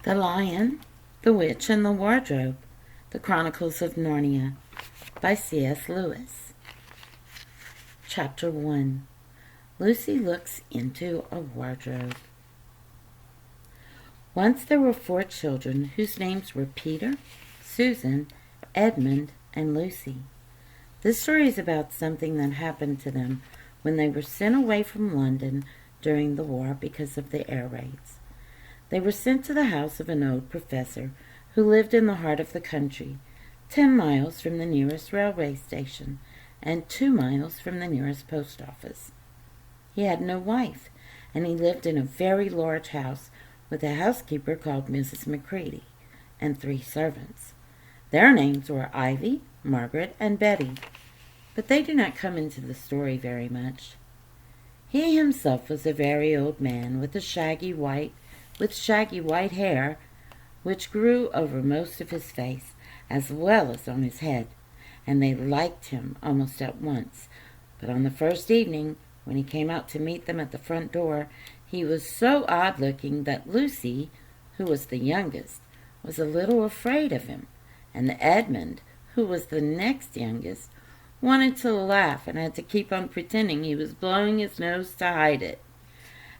The Lion, the Witch, and the Wardrobe, The Chronicles of Narnia, by C.S. Lewis. Chapter 1. Lucy Looks into a Wardrobe. Once there were 4 children whose names were Peter, Susan, Edmund, and Lucy. This story is about something that happened to them when they were sent away from London during the war because of the air raids. They were sent to the house of an old professor who lived in the heart of the country, 10 miles from the nearest railway station and 2 miles from the nearest post office. He had no wife, and he lived in a very large house with a housekeeper called Mrs. Macready and 3 servants. Their names were Ivy, Margaret, and Betty, but they do not come into the story very much. He himself was a very old man with shaggy white hair, which grew over most of his face, as well as on his head, and they liked him almost at once. But on the first evening, when he came out to meet them at the front door, he was so odd-looking that Lucy, who was the youngest, was a little afraid of him, and Edmund, who was the next youngest, wanted to laugh and had to keep on pretending he was blowing his nose to hide it.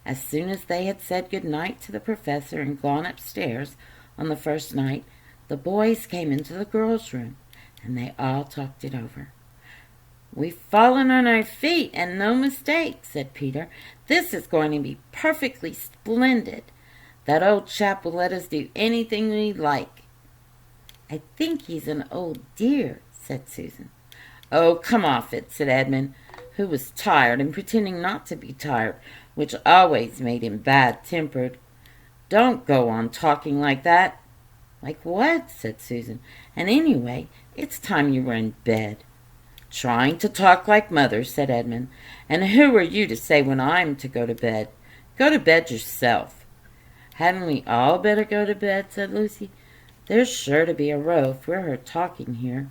As soon as they had said good night to the professor and gone upstairs on the first night, the boys came into the girls' room, and they all talked it over. "We've fallen on our feet, and no mistake," said Peter. "This is going to be perfectly splendid. That old chap will let us do anything we like." "I think he's an old dear," said Susan. "Oh, come off it," said Edmund, who was tired and pretending not to be tired, which always made him bad-tempered. "Don't go on talking like that." "Like what?" said Susan. "And anyway, it's time you were in bed." "Trying to talk like mother," said Edmund. "And who are you to say when I'm to go to bed? Go to bed yourself." "Hadn't we all better go to bed?" said Lucy. "There's sure to be a row if we're heard talking here."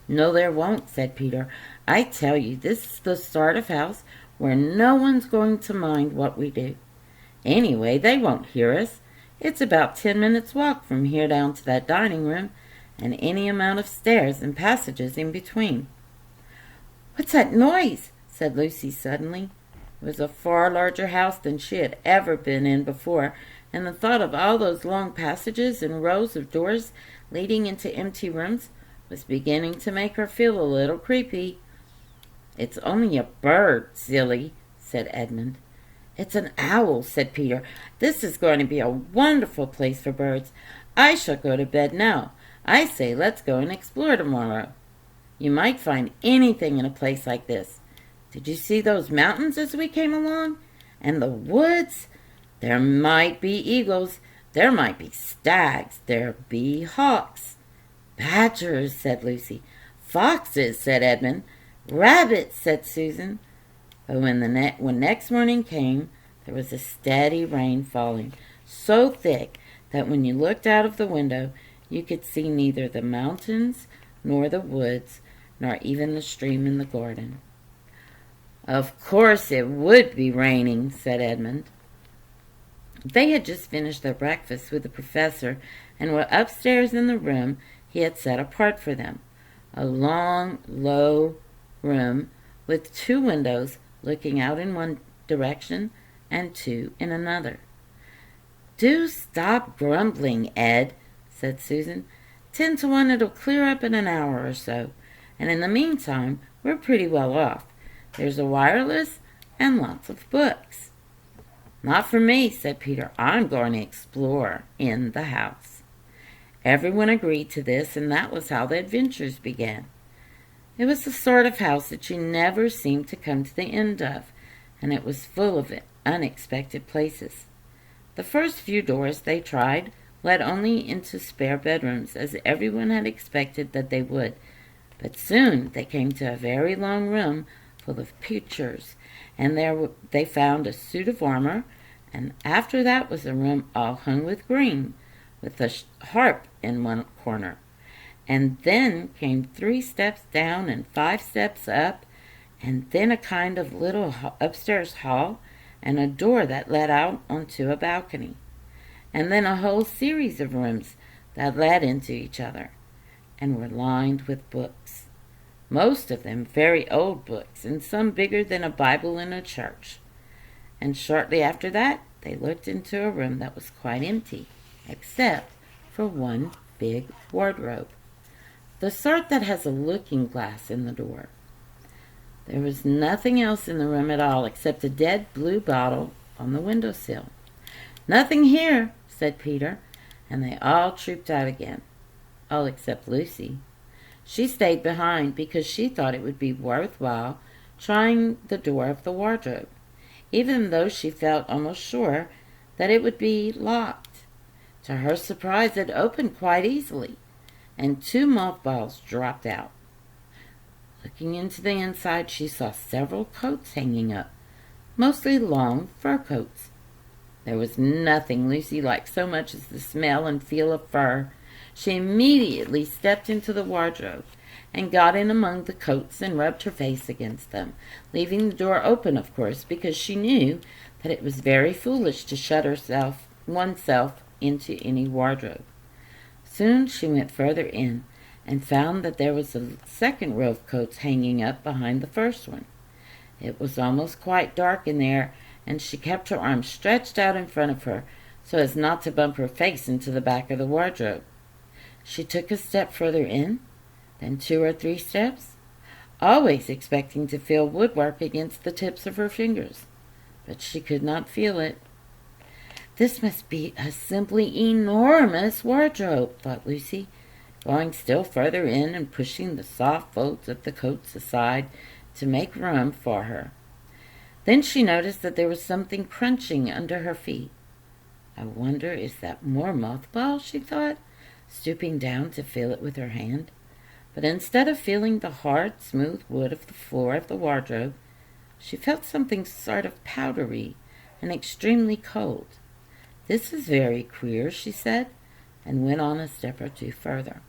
"No, there won't," said Peter. "I tell you, this is the sort of house where no one's going to mind what we do. Anyway, they won't hear us. It's about 10 minutes' walk from here down to that dining room, and any amount of stairs and passages in between." "What's that noise?" said Lucy suddenly. It was a far larger house than she had ever been in before, and the thought of all those long passages and rows of doors leading into empty rooms was beginning to make her feel a little creepy. "It's only a bird, silly," said Edmund. "It's an owl," said Peter. "This is going to be a wonderful place for birds. I shall go to bed now. I say let's go and explore tomorrow. You might find anything in a place like this. Did you see those mountains as we came along? And the woods? There might be eagles. There might be stags. There'd be hawks." "Badgers," said Lucy. "Foxes," said Edmund. "Rabbits," said Susan. But when next morning came, there was a steady rain falling, so thick that when you looked out of the window, you could see neither the mountains, nor the woods, nor even the stream in the garden. "Of course it would be raining," said Edmund. They had just finished their breakfast with the professor and were upstairs in the room he had set apart for them, a long, low room with 2 windows looking out in one direction and 2 in another. "Do stop grumbling, Ed," said Susan. 10 to 1 it'll clear up in an hour or so, and in the meantime we're pretty well off. There's a wireless and lots of books." "Not for me," said Peter. "I'm going to explore in the house." Everyone agreed to this, and that was how the adventures began. It was the sort of house that you never seemed to come to the end of, and it was full of unexpected places. The first few doors they tried led only into spare bedrooms, as everyone had expected that they would, but soon they came to a very long room full of pictures, and there they found a suit of armor, and after that was a room all hung with green, with a harp in one corner. And then came 3 steps down and 5 steps up, and then a kind of little upstairs hall, and a door that led out onto a balcony. and then a whole series of rooms that led into each other, and were lined with books, most of them very old books, and some bigger than a Bible in a church. And shortly after that, they looked into a room that was quite empty, except for one big wardrobe, the sort that has a looking glass in the door. There was nothing else in the room at all except a dead blue bottle on the windowsill. "Nothing here," said Peter, and they all trooped out again, all except Lucy. She stayed behind because she thought it would be worthwhile trying the door of the wardrobe, even though she felt almost sure that it would be locked. To her surprise, it opened quite easily, and 2 mothballs dropped out. Looking into the inside, she saw several coats hanging up, mostly long fur coats. There was nothing Lucy liked so much as the smell and feel of fur. She immediately stepped into the wardrobe and got in among the coats and rubbed her face against them, leaving the door open, of course, because she knew that it was very foolish to shut oneself into any wardrobe. Soon she went further in and found that there was a second row of coats hanging up behind the first one. It was almost quite dark in there, and she kept her arms stretched out in front of her so as not to bump her face into the back of the wardrobe. She took a step further in, then 2 or 3 steps, always expecting to feel woodwork against the tips of her fingers, but she could not feel it. "This must be a simply enormous wardrobe," thought Lucy, going still further in and pushing the soft folds of the coats aside to make room for her. Then she noticed that there was something crunching under her feet. "I wonder, is that more mothballs?" she thought, stooping down to feel it with her hand. But instead of feeling the hard, smooth wood of the floor of the wardrobe, she felt something sort of powdery and extremely cold. "This is very queer," she said, and went on a step or 2 further.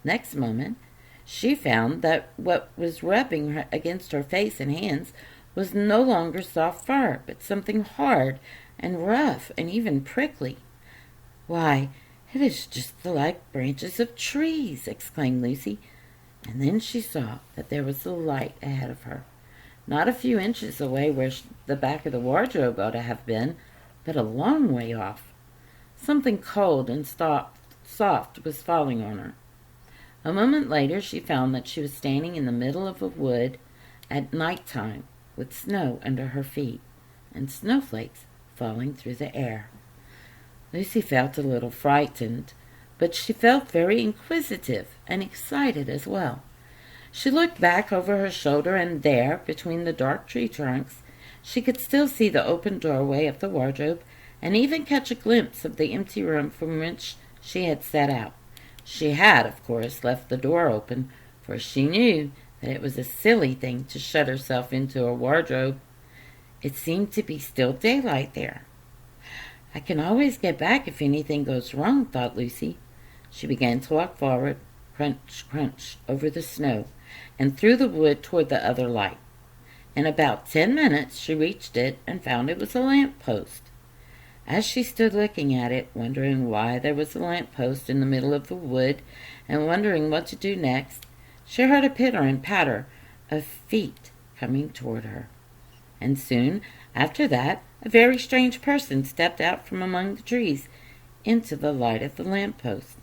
Next moment, she found that what was rubbing her against her face and hands was no longer soft fur, but something hard and rough and even prickly. "Why, it is just like branches of trees!" exclaimed Lucy, and then she saw that there was a light ahead of her, not a few inches away where the back of the wardrobe ought to have been, but a long way off. Something cold and soft was falling on her. A moment later she found that she was standing in the middle of a wood at night time, with snow under her feet, and snowflakes falling through the air. Lucy felt a little frightened, but she felt very inquisitive and excited as well. She looked back over her shoulder, and there, between the dark tree trunks, she could still see the open doorway of the wardrobe, and even catch a glimpse of the empty room from which she had set out. She had, of course, left the door open, for she knew that it was a silly thing to shut herself into a wardrobe. It seemed to be still daylight there. "I can always get back if anything goes wrong," thought Lucy. She began to walk forward, crunch, crunch, over the snow, and through the wood toward the other light. In about 10 minutes she reached it and found it was a lamp post. As she stood looking at it, wondering why there was a lamp post in the middle of the wood, and wondering what to do next, she heard a pitter and patter of feet coming toward her. And soon after that, a very strange person stepped out from among the trees into the light of the lamp post.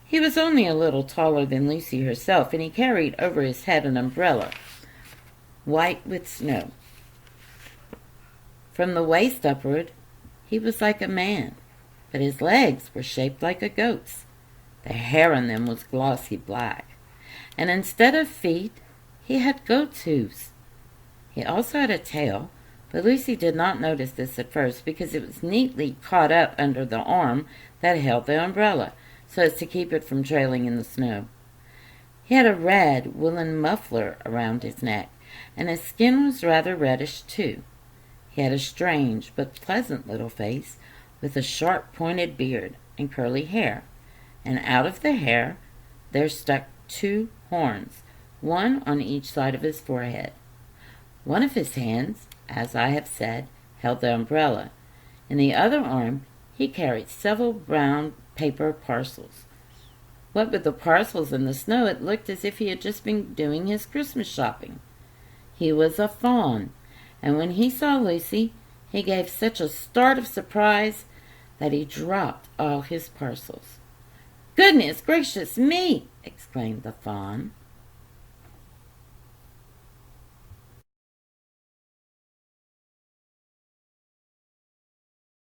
He was only a little taller than Lucy herself, and he carried over his head an umbrella, white with snow. From the waist upward, he was like a man, but his legs were shaped like a goat's. The hair on them was glossy black, and instead of feet, he had goat's hooves. He also had a tail, but Lucy did not notice this at first because it was neatly caught up under the arm that held the umbrella, so as to keep it from trailing in the snow. He had a red woolen muffler around his neck, and his skin was rather reddish too. He had a strange but pleasant little face, with a sharp pointed beard and curly hair, and out of the hair there stuck 2 horns, one on each side of his forehead. One of his hands, as I have said, held the umbrella. In the other arm He carried several brown paper parcels. What with the parcels and the snow, it looked as if he had just been doing his Christmas shopping. He was a fawn, and when he saw Lucy, he gave such a start of surprise that he dropped all his parcels. "Goodness gracious me!" exclaimed the fawn.